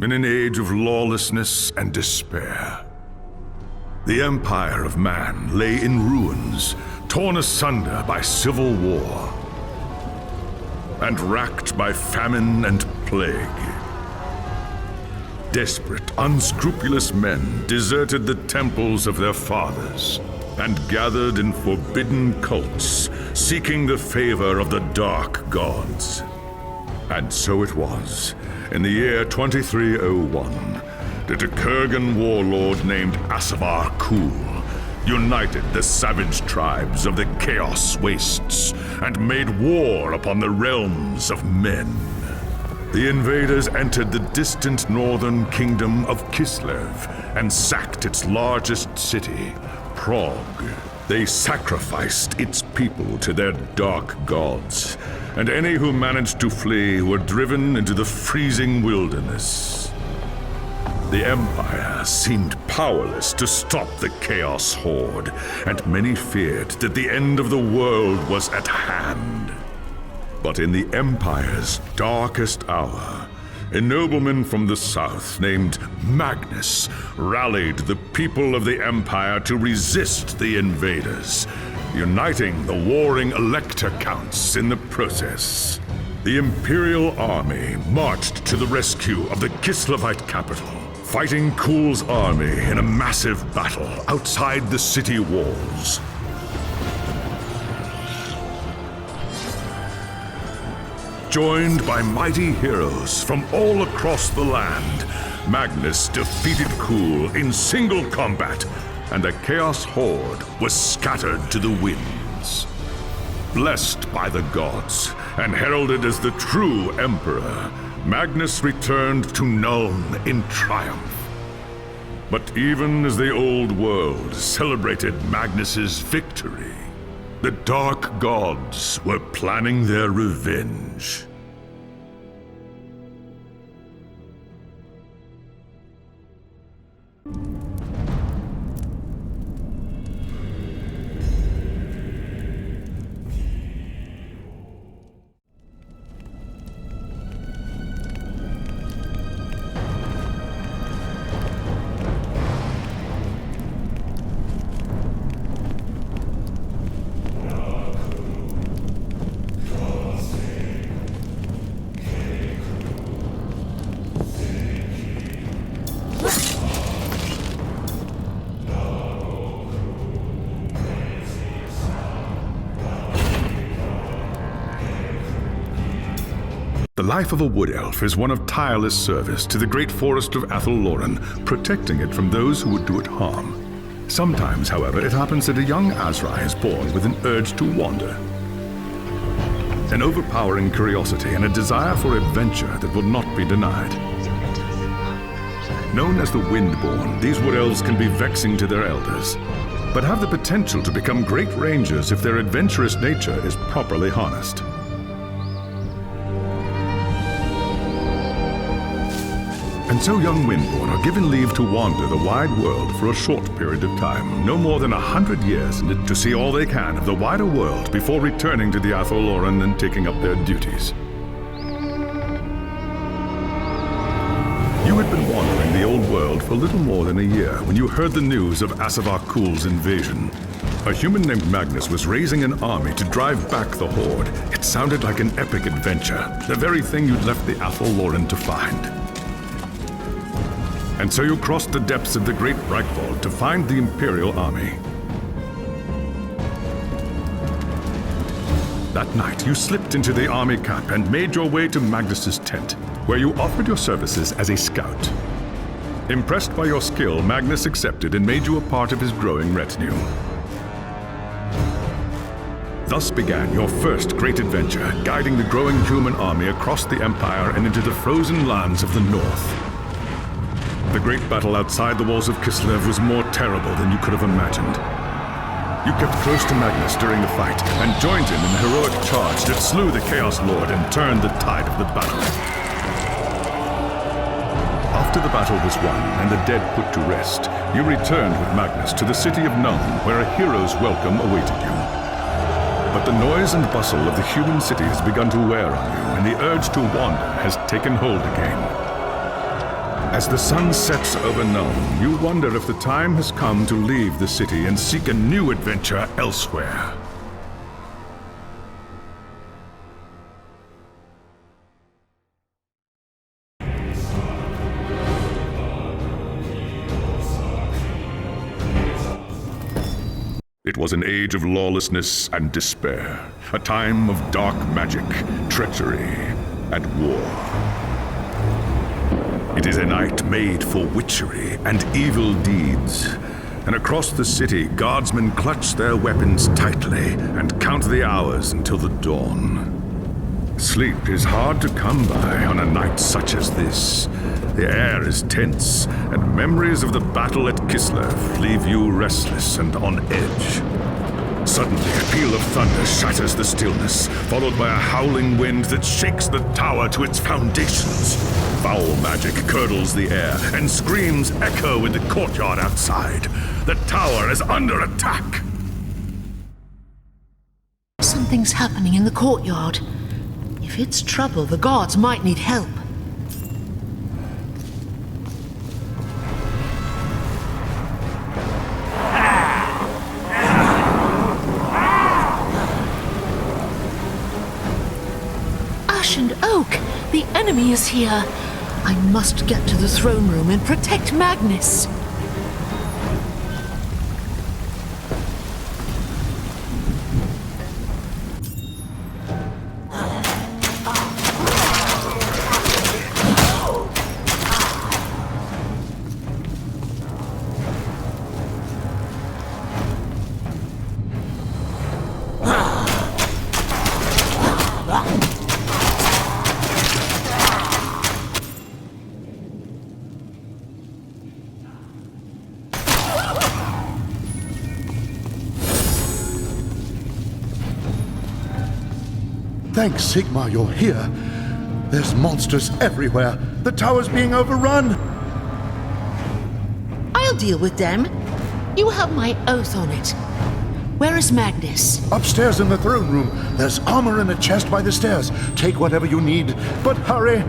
in an age of lawlessness and despair. The empire of man lay in ruins, torn asunder by civil war, and racked by famine and plague. Desperate, unscrupulous men deserted the temples of their fathers and gathered in forbidden cults, seeking the favor of the dark gods. And so it was, in the year 2301, that a Kurgan warlord named Asavar Kul united the savage tribes of the Chaos Wastes and made war upon the realms of men. The invaders entered the distant northern kingdom of Kislev and sacked its largest city, Prague. They sacrificed its people to their dark gods, and any who managed to flee were driven into the freezing wilderness. The Empire seemed powerless to stop the Chaos Horde, and many feared that the end of the world was at hand. But in the Empire's darkest hour, a nobleman from the south named Magnus rallied the people of the Empire to resist the invaders, uniting the warring Elector Counts in the process. The Imperial Army marched to the rescue of the Kislevite capital, fighting Kul's army in a massive battle outside the city walls. Joined by mighty heroes from all across the land, Magnus defeated Kul in single combat, and the Chaos Horde was scattered to the winds. Blessed by the gods and heralded as the true Emperor, Magnus returned to Nuln in triumph. But even as the old world celebrated Magnus's victory, the dark gods were planning their revenge. The life of a wood elf is one of tireless service to the great forest of Athel-Loren, protecting it from those who would do it harm. Sometimes, however, it happens that a young Azrai is born with an urge to wander. An overpowering curiosity and a desire for adventure that will not be denied. Known as the Windborn, these wood elves can be vexing to their elders, but have the potential to become great rangers if their adventurous nature is properly harnessed. And so young Windborn are given leave to wander the wide world for a short period of time, no more than 100 years, to see all they can of the wider world before returning to the Athel-Loren and taking up their duties. You had been wandering the old world for little more than a year when you heard the news of Asavar Kul's invasion. A human named Magnus was raising an army to drive back the Horde. It sounded like an epic adventure, the very thing you'd left the Athel-Loren to find. And so you crossed the depths of the Great Reichwald to find the Imperial Army. That night, you slipped into the army camp and made your way to Magnus's tent, where you offered your services as a scout. Impressed by your skill, Magnus accepted and made you a part of his growing retinue. Thus began your first great adventure, guiding the growing human army across the Empire and into the frozen lands of the North. The great battle outside the walls of Kislev was more terrible than you could have imagined. You kept close to Magnus during the fight and joined him in the heroic charge that slew the Chaos Lord and turned the tide of the battle. After the battle was won and the dead put to rest, you returned with Magnus to the city of Nuln, where a hero's welcome awaited you. But the noise and bustle of the human city has begun to wear on you, and the urge to wander has taken hold again. As the sun sets over Nuln, you wonder if the time has come to leave the city and seek a new adventure elsewhere. It was an age of lawlessness and despair, a time of dark magic, treachery, and war. It is a night made for witchery and evil deeds, and across the city, guardsmen clutch their weapons tightly and count the hours until the dawn. Sleep is hard to come by on a night such as this. The air is tense, and memories of the battle at Kislev leave you restless and on edge. Suddenly, a peal of thunder shatters the stillness, followed by a howling wind that shakes the tower to its foundations. Foul magic curdles the air, and screams echo in the courtyard outside. The tower is under attack! Something's happening in the courtyard. If it's trouble, the guards might need help. Ash and Oak! The enemy is here! I must get to the throne room and protect Magnus! Thanks, Sigma, you're here. There's monsters everywhere. The tower's being overrun. I'll deal with them. You have my oath on it. Where is Magnus? Upstairs in the throne room. There's armor in a chest by the stairs. Take whatever you need, but hurry.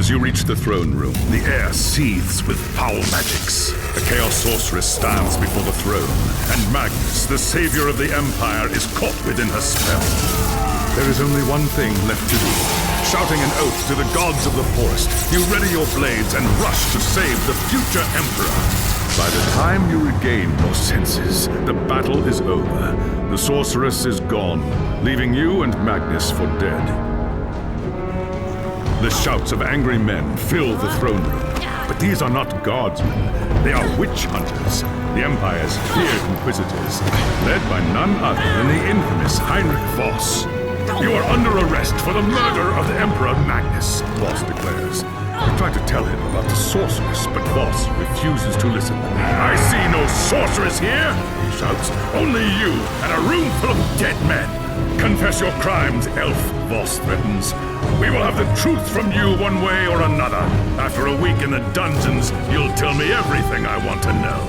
As you reach the throne room, the air seethes with foul magics. The Chaos Sorceress stands before the throne, and Magnus, the savior of the Empire, is caught within her spell. There is only one thing left to do. Shouting an oath to the gods of the forest, you ready your blades and rush to save the future Emperor. By the time you regain your senses, the battle is over. The Sorceress is gone, leaving you and Magnus for dead. The shouts of angry men fill the throne room. But these are not guardsmen. They are witch hunters, the Empire's feared inquisitors, led by none other than the infamous Heinrich Voss. You are under arrest for the murder of the Emperor Magnus, Voss declares. You try to tell him about the sorceress, but Voss refuses to listen. I see no sorceress here, he shouts. Only you and a room full of dead men. Confess your crimes, elf, Voss threatens. We will have the truth from you one way or another. After a week in the dungeons, you'll tell me everything I want to know.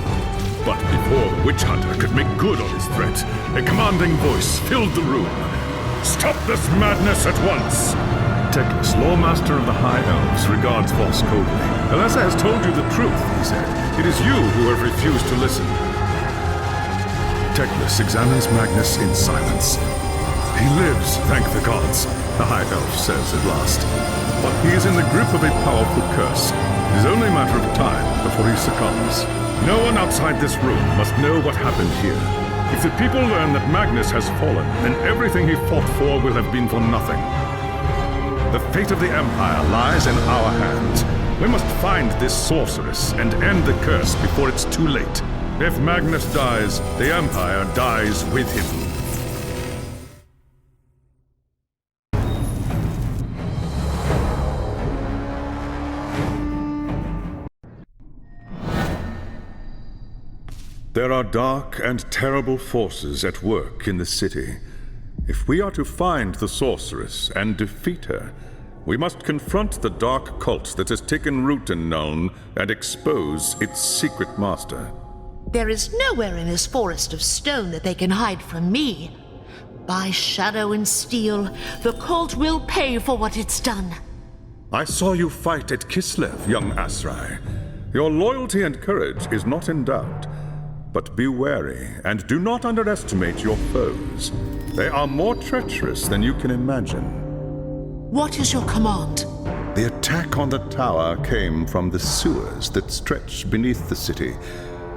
But before the witch hunter could make good on his threat, a commanding voice filled the room. Stop this madness at once! Teclis, Lawmaster of the High Elves, regards Voss coldly. Alessa has told you the truth, he said. It is you who have refused to listen. Teclis examines Magnus in silence. He lives, thank the gods, the High Elf says at last. But he is in the grip of a powerful curse. It is only a matter of time before he succumbs. No one outside this room must know what happened here. If the people learn that Magnus has fallen, then everything he fought for will have been for nothing. The fate of the Empire lies in our hands. We must find this sorceress and end the curse before it's too late. If Magnus dies, the Empire dies with him. There are dark and terrible forces at work in the city. If we are to find the sorceress and defeat her, we must confront the dark cult that has taken root in Nuln and expose its secret master. There is nowhere in this forest of stone that they can hide from me. By shadow and steel, the cult will pay for what it's done. I saw you fight at Kislev, young Asrai. Your loyalty and courage is not in doubt. But be wary, and do not underestimate your foes. They are more treacherous than you can imagine. What is your command? The attack on the tower came from the sewers that stretch beneath the city.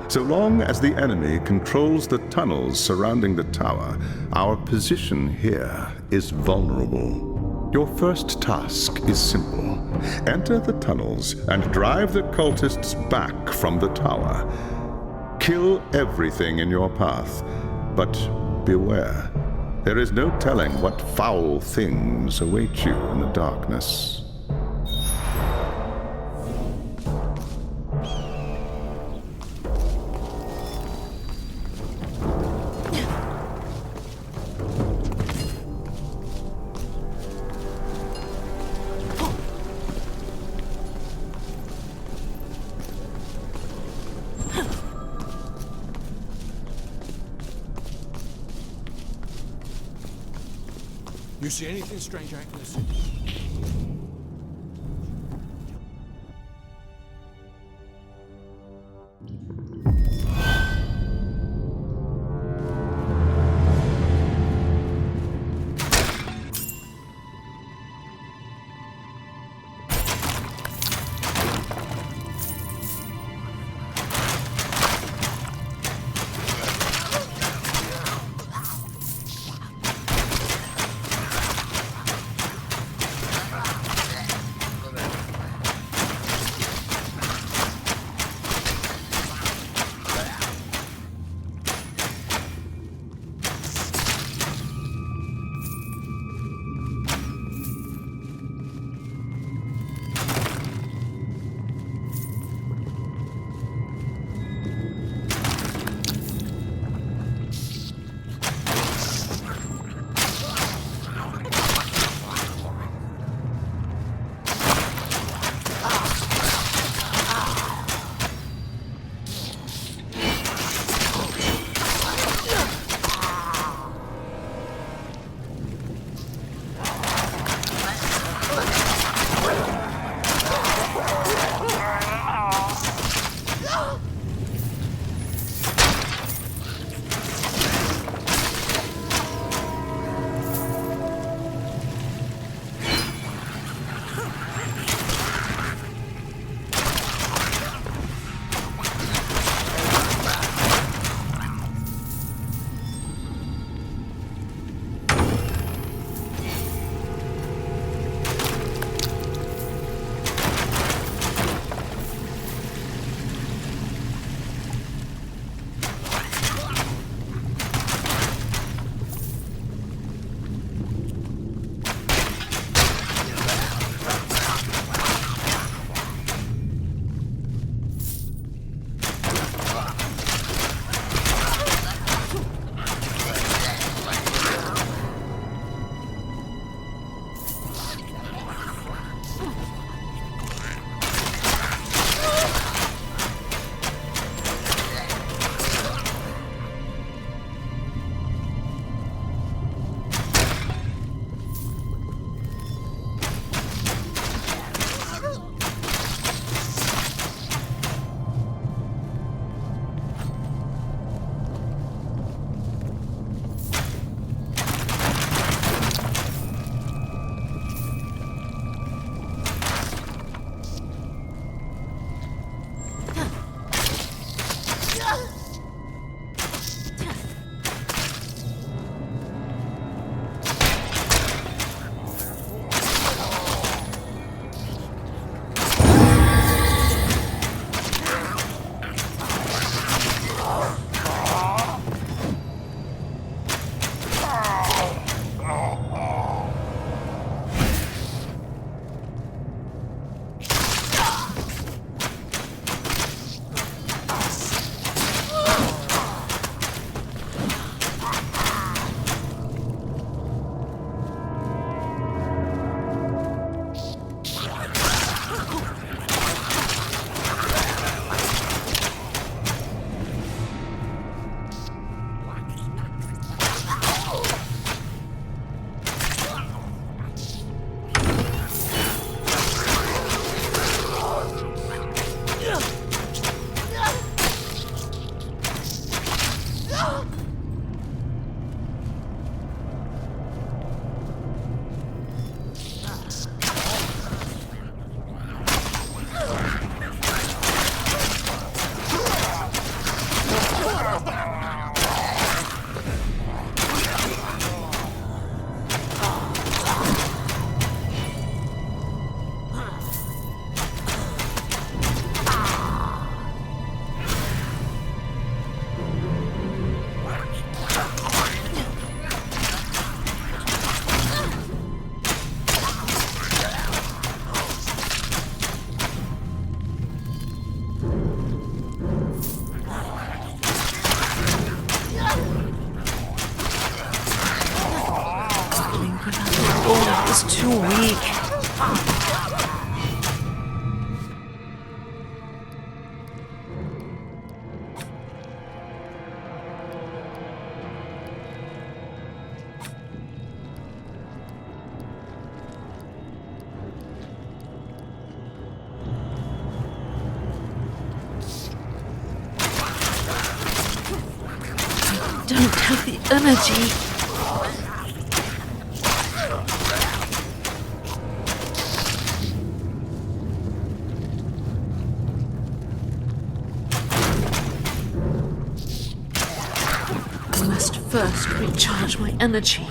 So long as the enemy controls the tunnels surrounding the tower, our position here is vulnerable. Your first task is simple. Enter the tunnels and drive the cultists back from the tower. Kill everything in your path, but beware. There is no telling what foul things await you in the darkness. You see anything strange out in the city? too weak. Don't have the energy. I must first recharge my energy.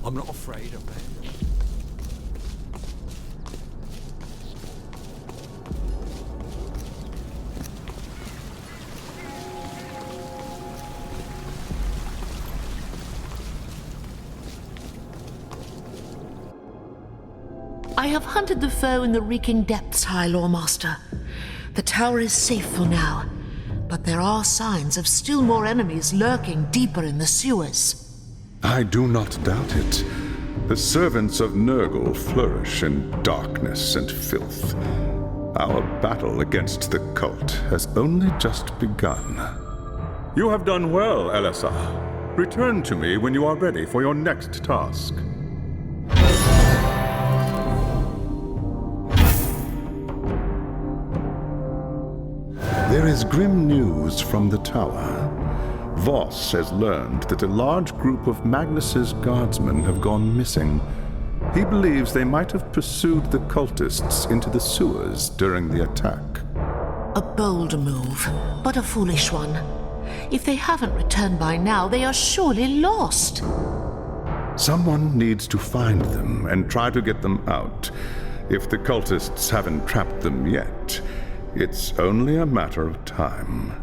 I'm not afraid of that. I have hunted the foe in the reeking depths, High Lawmaster. The tower is safe for now, but there are signs of still more enemies lurking deeper in the sewers. I do not doubt it. The servants of Nurgle flourish in darkness and filth. Our battle against the cult has only just begun. You have done well, Elisar. Return to me when you are ready for your next task. There is grim news from the tower. Voss has learned that a large group of Magnus's guardsmen have gone missing. He believes they might have pursued the cultists into the sewers during the attack. A bold move, but a foolish one. If they haven't returned by now, they are surely lost. Someone needs to find them and try to get them out. If the cultists haven't trapped them yet, it's only a matter of time.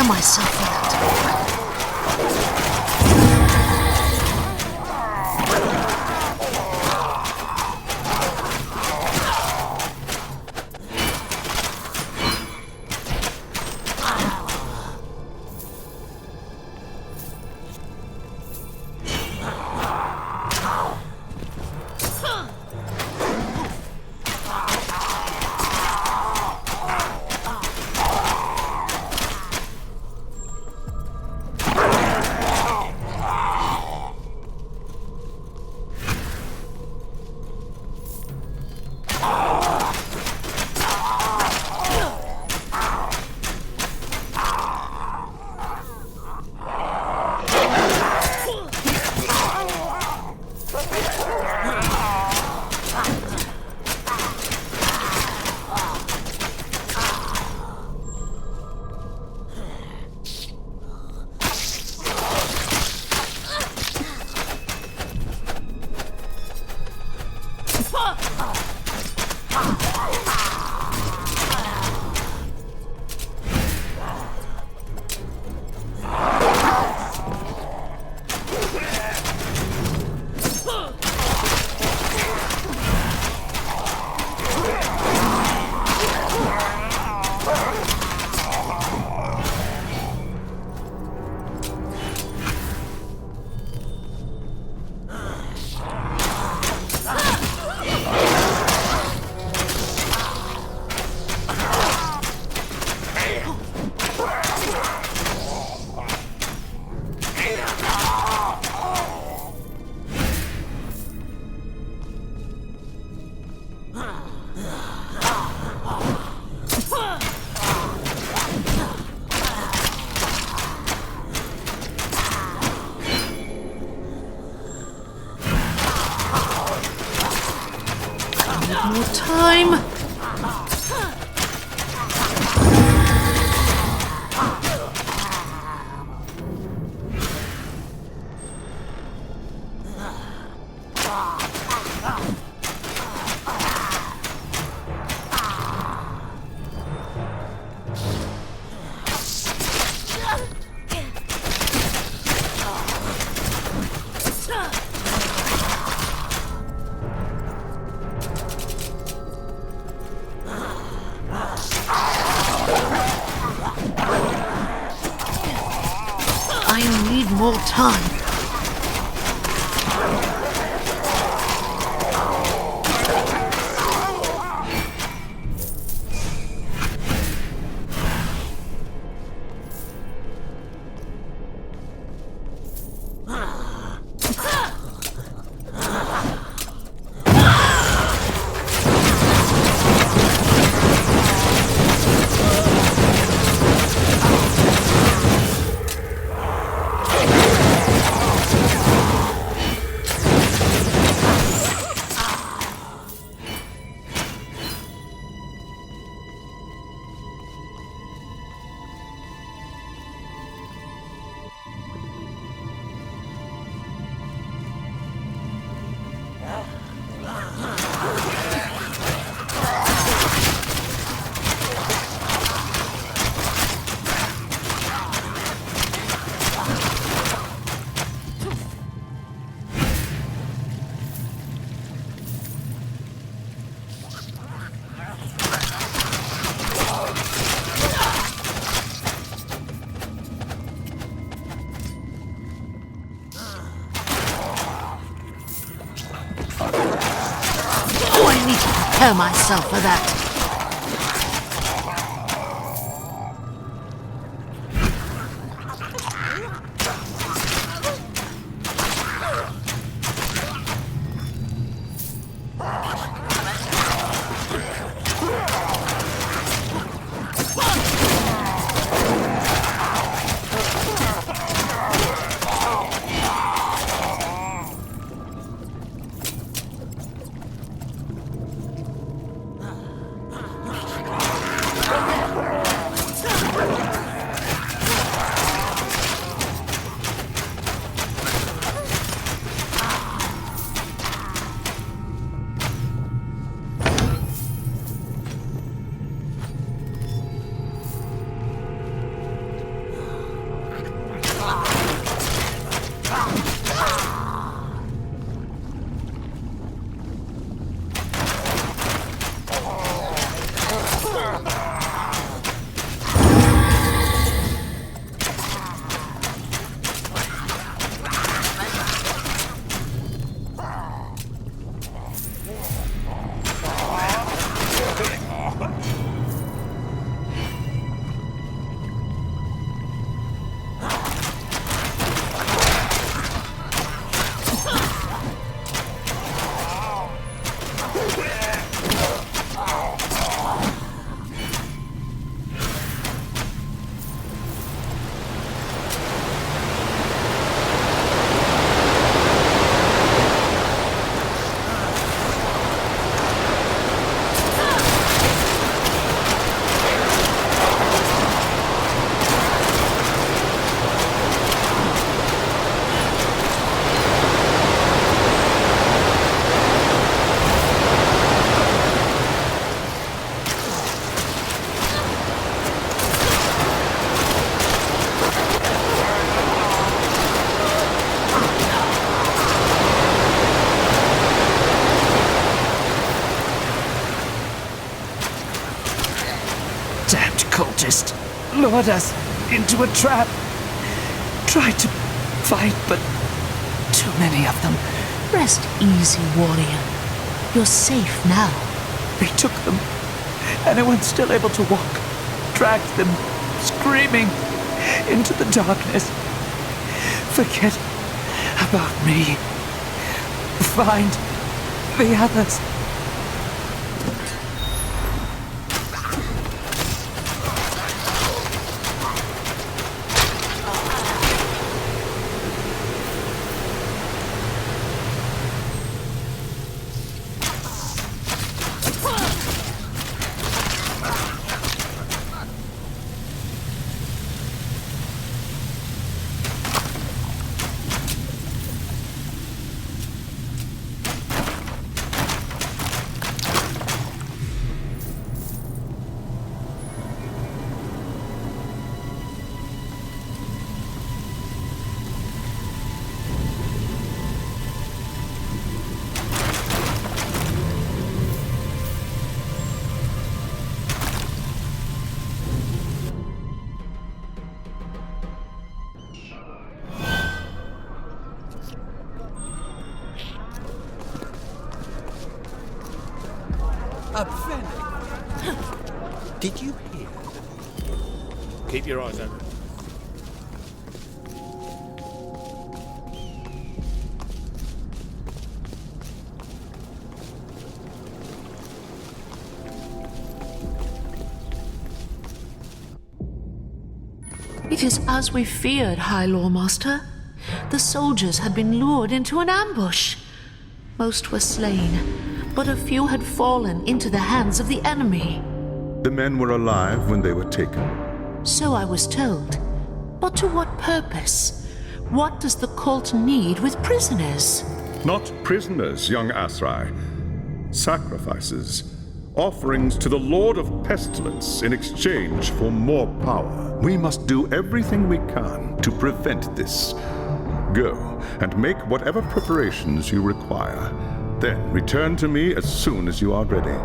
myself for that. More time. I need more time. I need to prepare myself for that. cultist lured us into a trap. Tried to fight, but too many of them. Rest easy, warrior. You're safe now. They took them. Anyone's still able to walk dragged them, screaming, into the darkness. Forget about me. Find the others. Did you hear? Keep your eyes open. It is as we feared, High Lawmaster. The soldiers had been lured into an ambush. Most were slain, but a few had fallen into the hands of the enemy. The men were alive when they were taken. So I was told. But to what purpose? What does the cult need with prisoners? Not prisoners, young Asrai. Sacrifices. Offerings to the Lord of Pestilence in exchange for more power. We must do everything we can to prevent this. Go and make whatever preparations you require. Then return to me as soon as you are ready.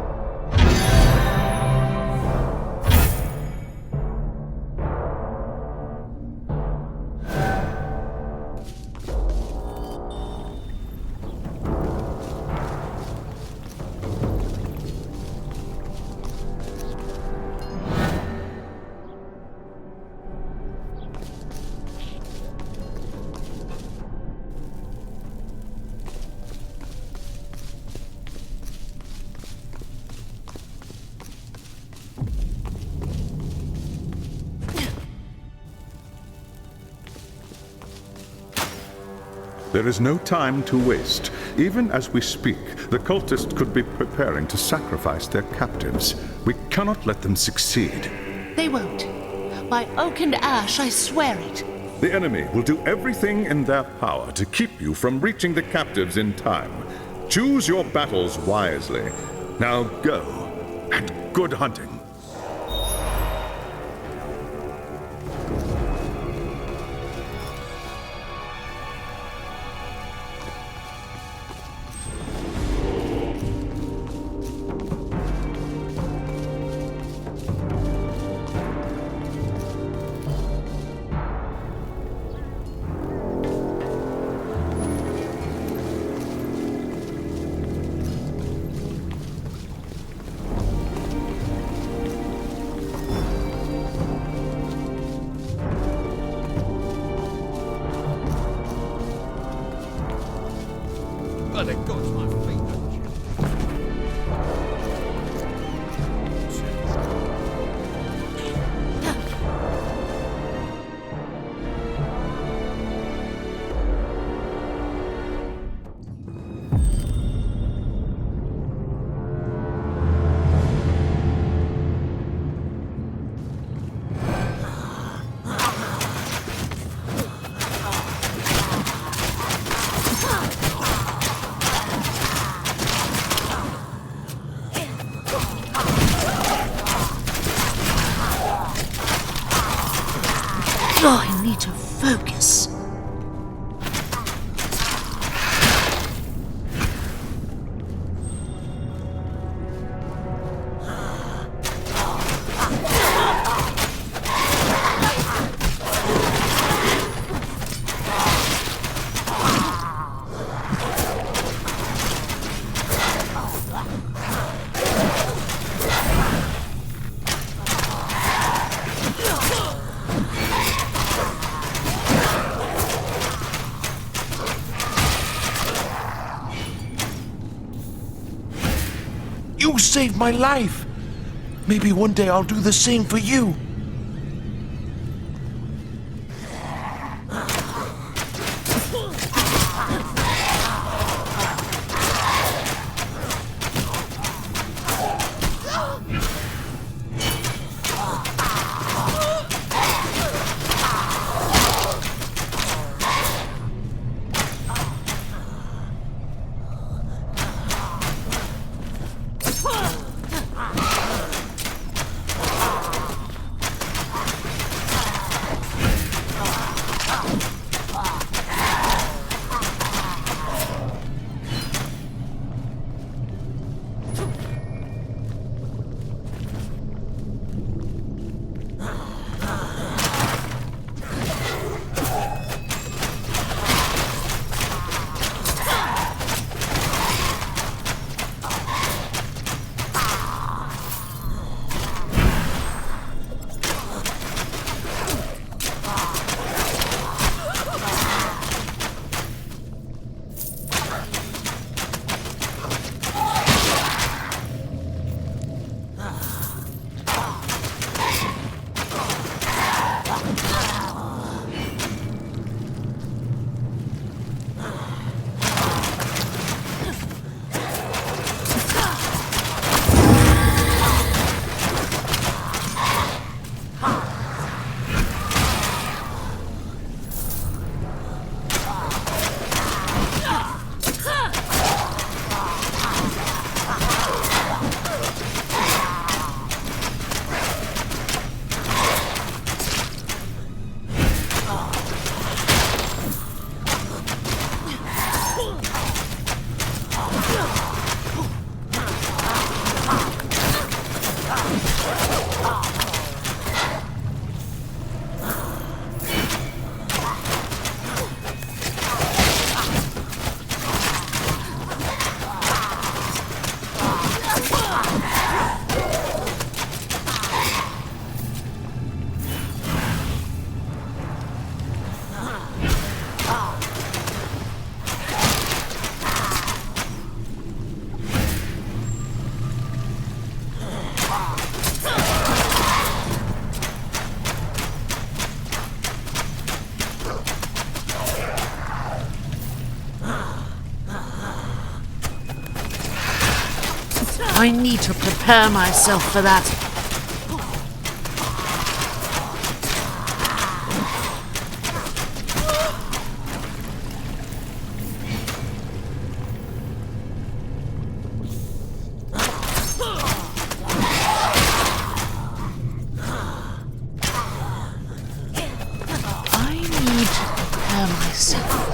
There is no time to waste. Even as we speak, the cultists could be preparing to sacrifice their captives. We cannot let them succeed. They won't. By oak and ash, I swear it. The enemy will do everything in their power to keep you from reaching the captives in time. Choose your battles wisely. Now go, and good hunting. Well, it got my feet, don't you? Oh, I need to focus. saved my life. Maybe one day I'll do the same for you. I need to prepare myself for that. I need to prepare myself for that.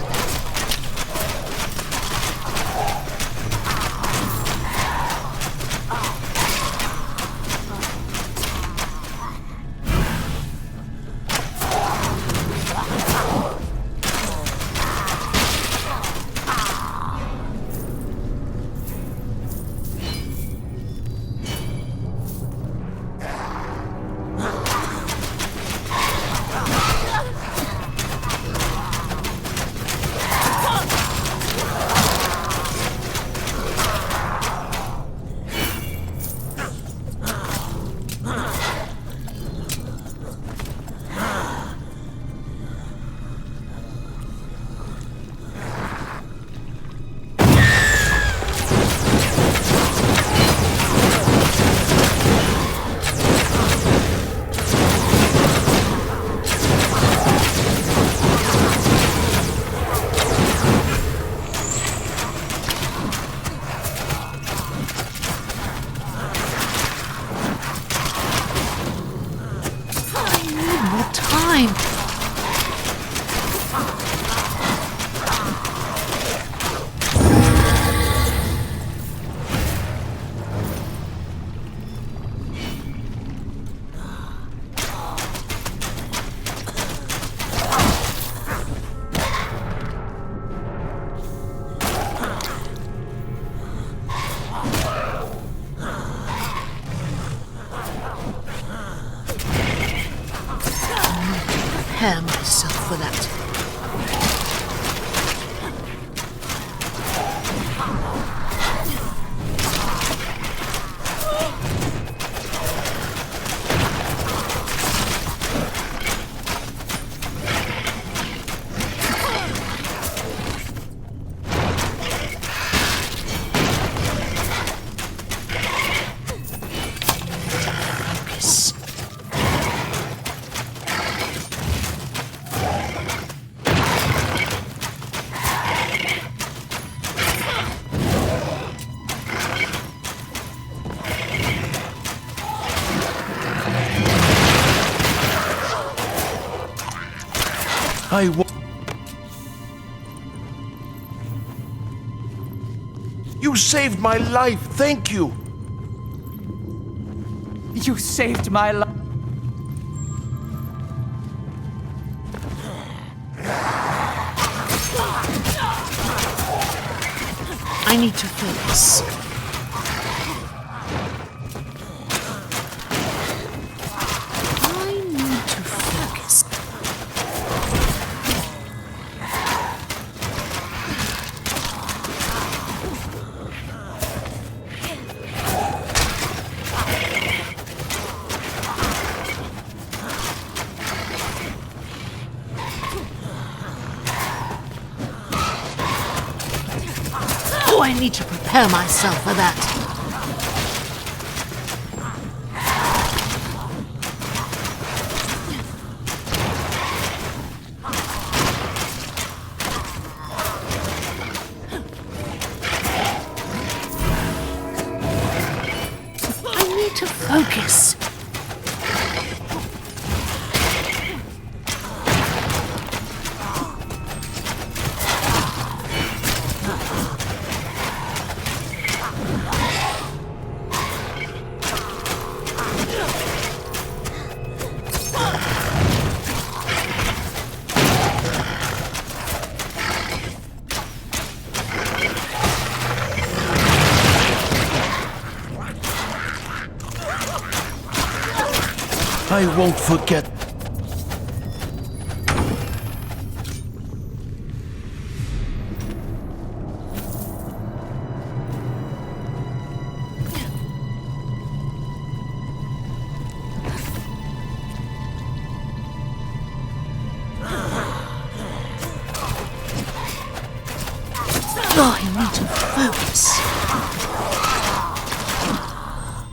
Prepare myself for that. I won't. You saved my life. Thank you. You saved my life. I need to focus. I need to focus. Oh, I need to prepare myself for that. I need to focus. I won't forget. Oh, I need to focus.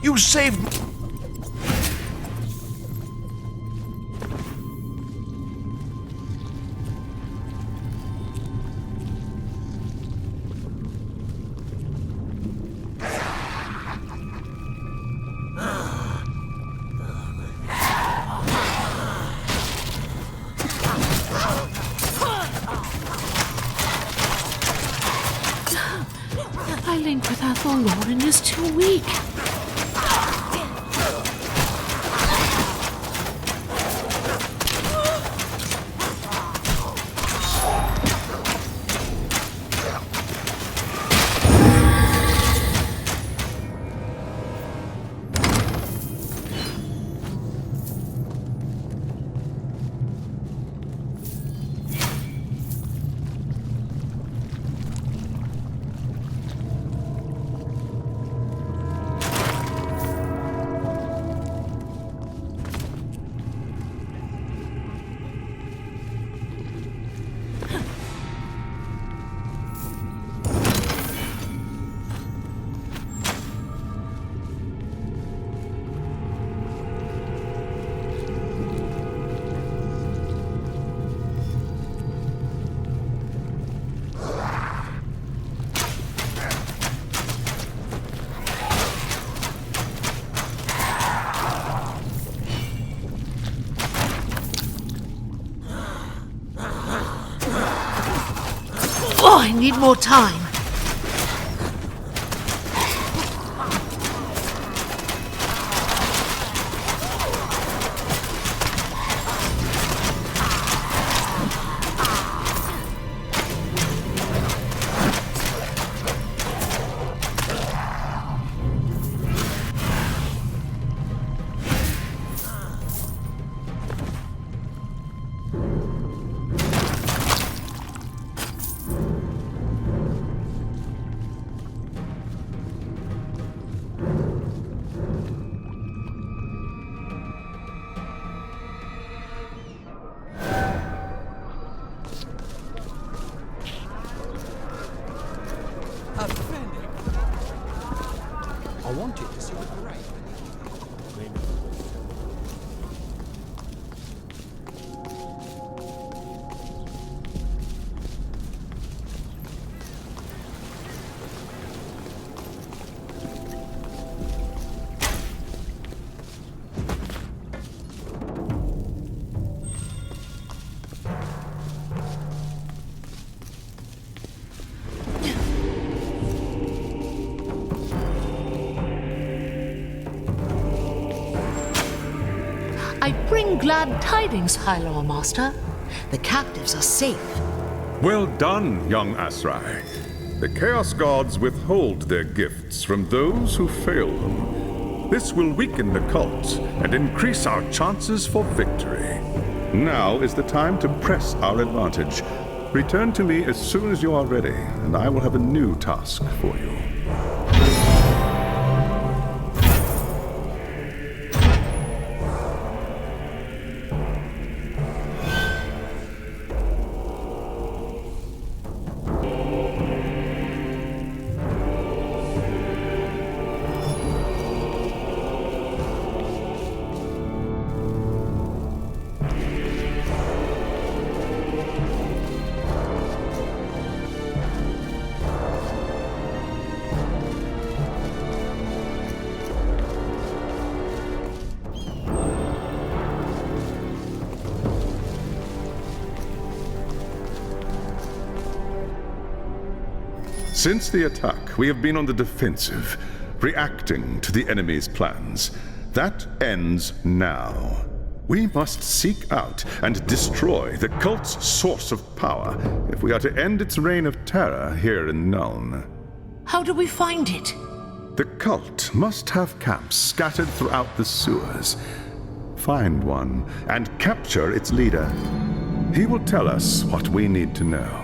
You saved me. My link with Athel Lauren is too weak. Oh, I need more time. I bring glad tidings, High Lord Master. The captives are safe. Well done, young Asrai. The Chaos Gods withhold their gifts from those who fail them. This will weaken the cult and increase our chances for victory. Now is the time to press our advantage. Return to me as soon as you are ready, and I will have a new task for you. Since the attack, we have been on the defensive, reacting to the enemy's plans. That ends now. We must seek out and destroy the cult's source of power if we are to end its reign of terror here in Nuln. How do we find it? The cult must have camps scattered throughout the sewers. Find one and capture its leader. He will tell us what we need to know.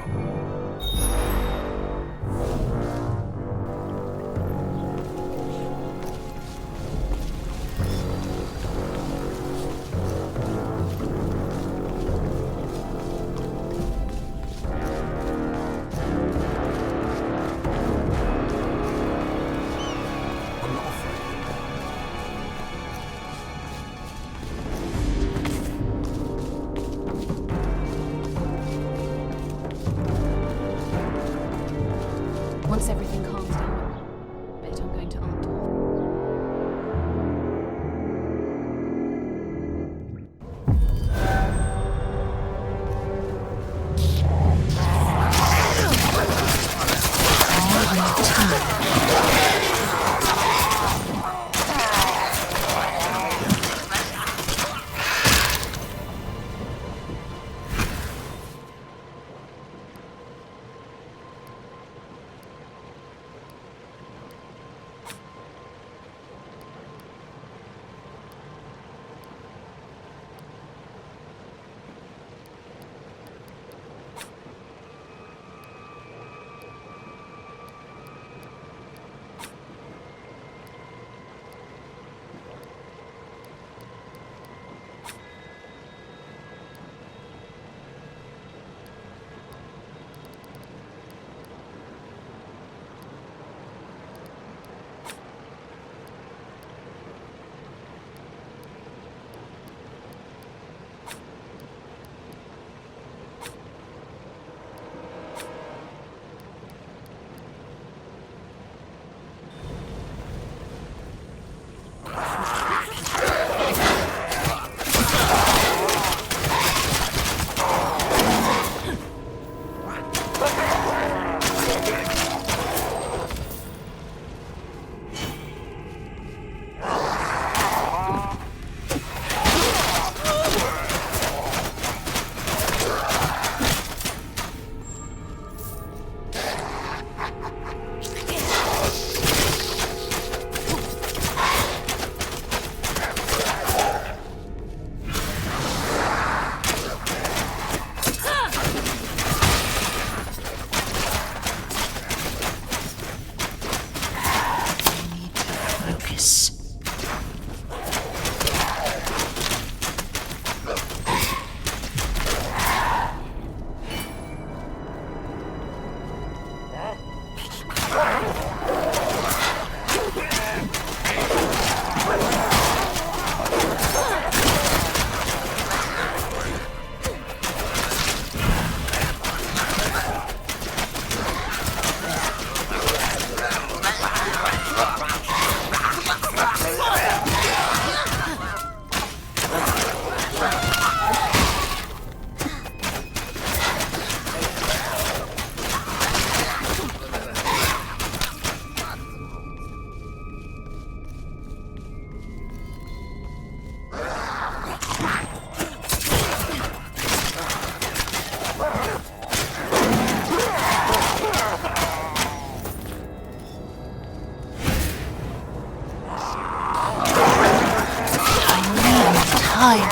time.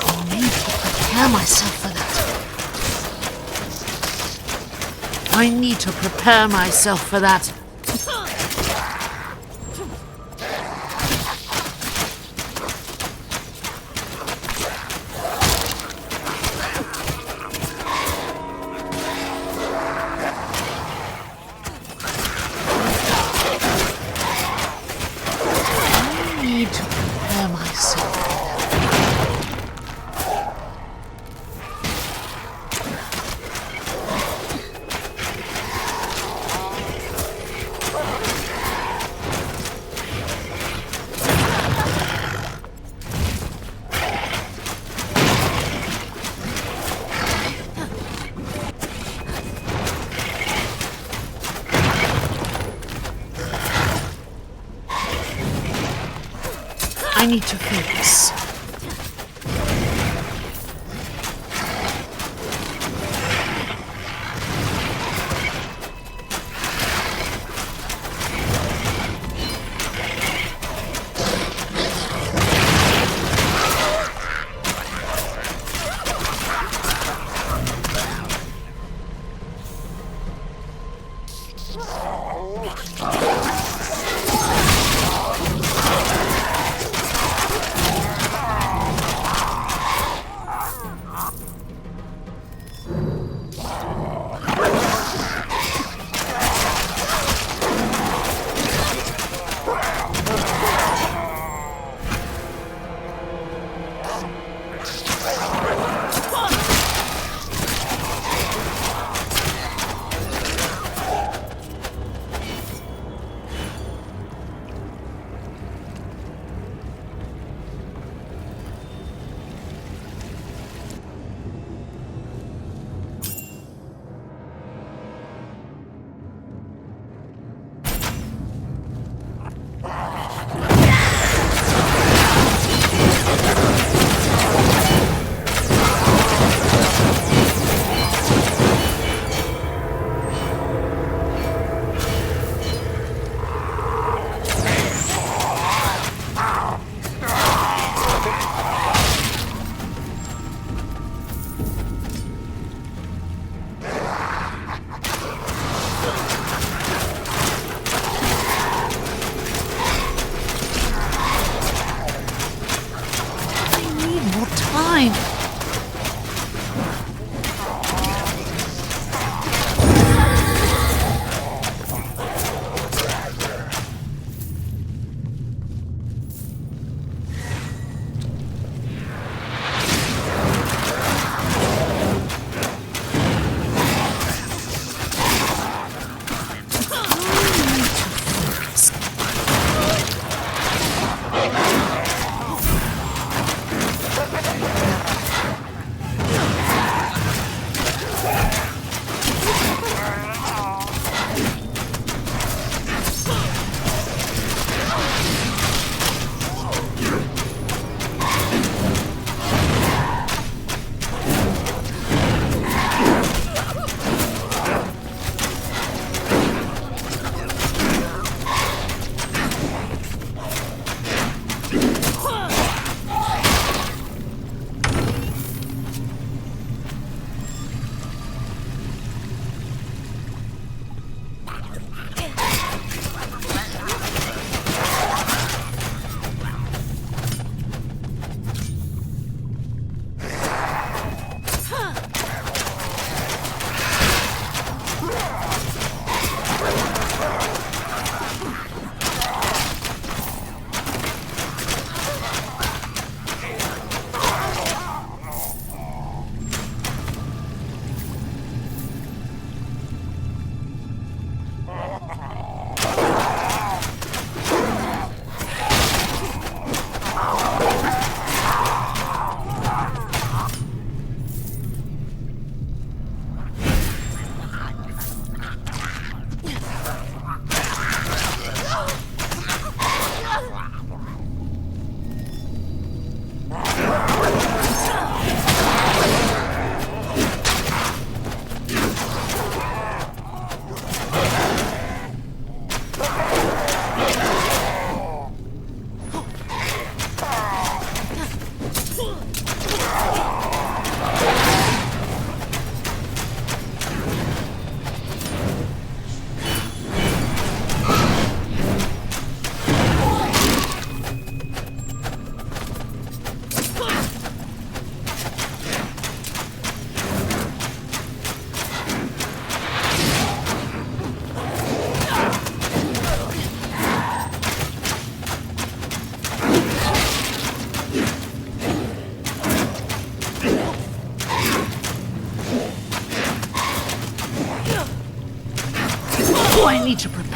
I need to prepare myself for that. I need to prepare myself for that. I need to focus.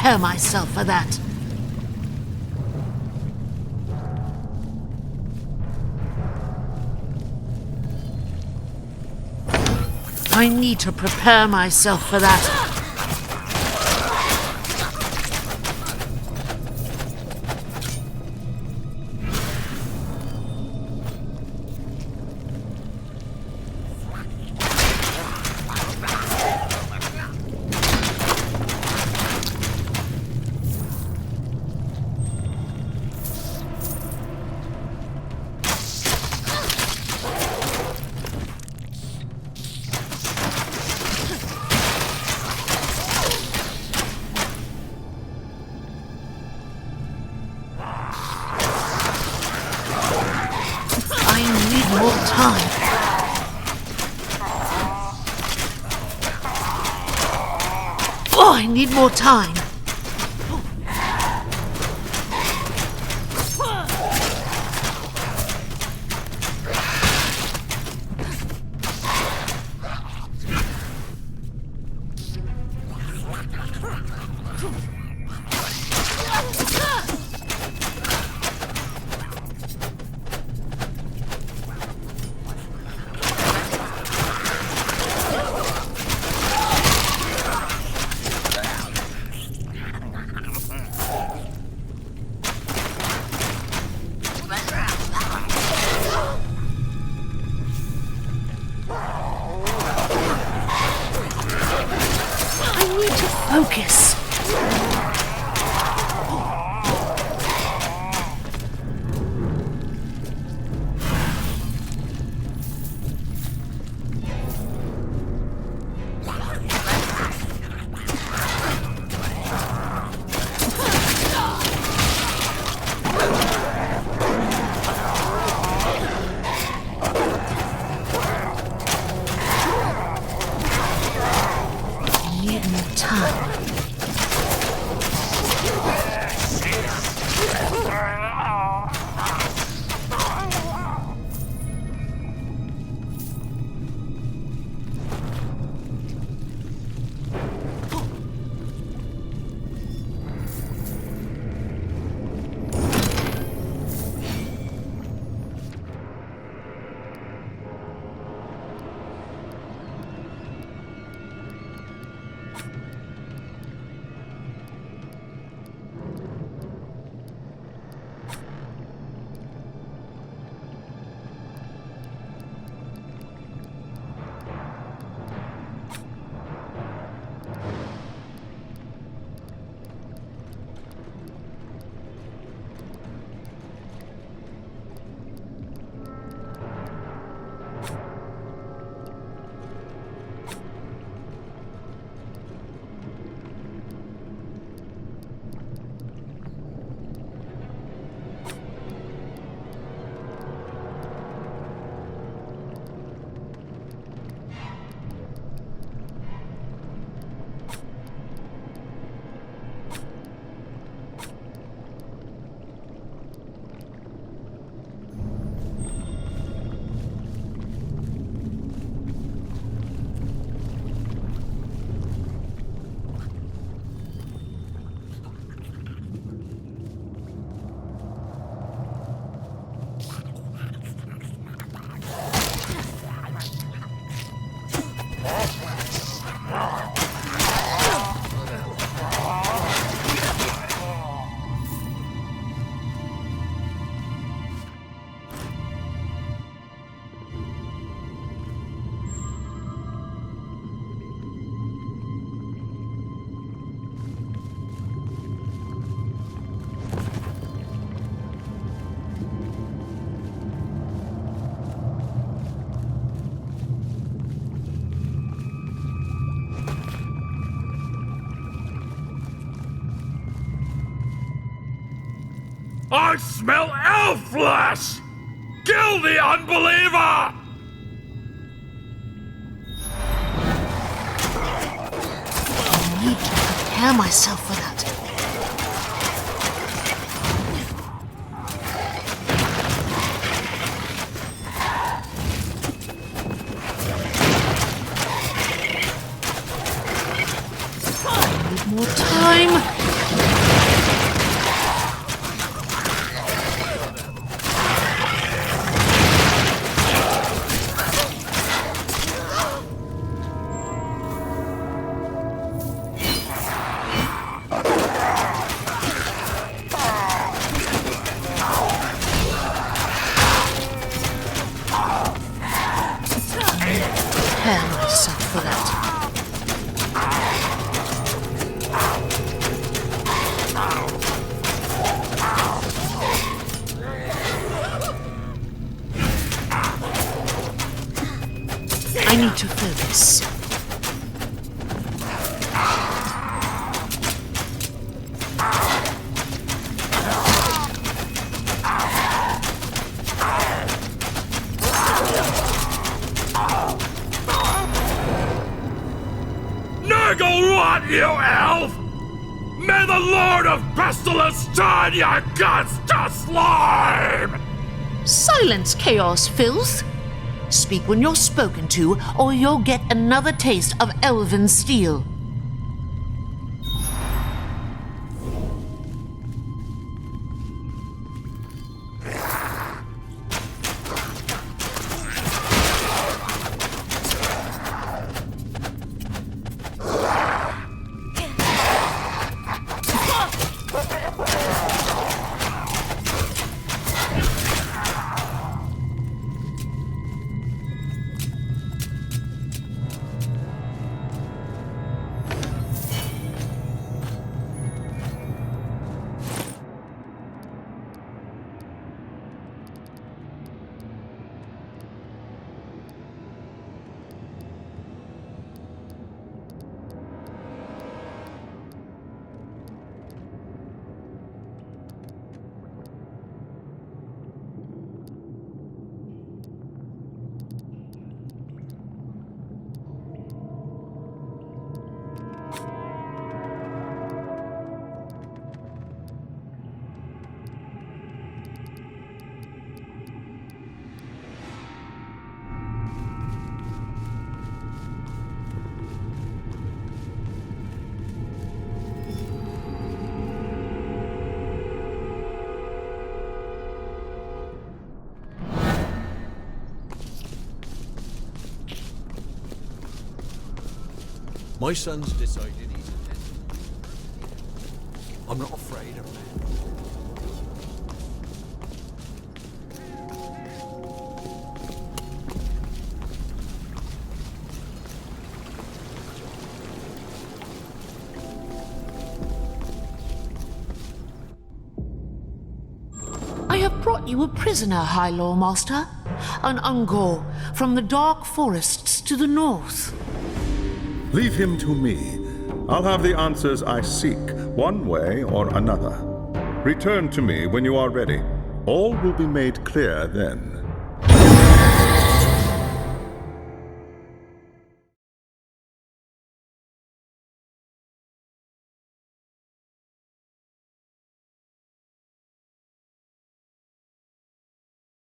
prepare myself for that. I need to prepare myself for that. More time. Oh, I need more time. Focus. I need more time. I smell elf flesh! Kill the unbeliever! I need to prepare myself for that. I need more time. need to focus. Niggle rot, you elf! May the Lord of Pestilence turn your guts to slime! Silence, Chaos Filth! Speak when you're spoken to, or you'll get another taste of elven steel. My son's decided he's a man. I'm not afraid of men. I have brought you a prisoner, High Lawmaster. An Ungor from the dark forests to the north. Leave him to me. I'll have the answers I seek, one way or another. Return to me when you are ready. All will be made clear then.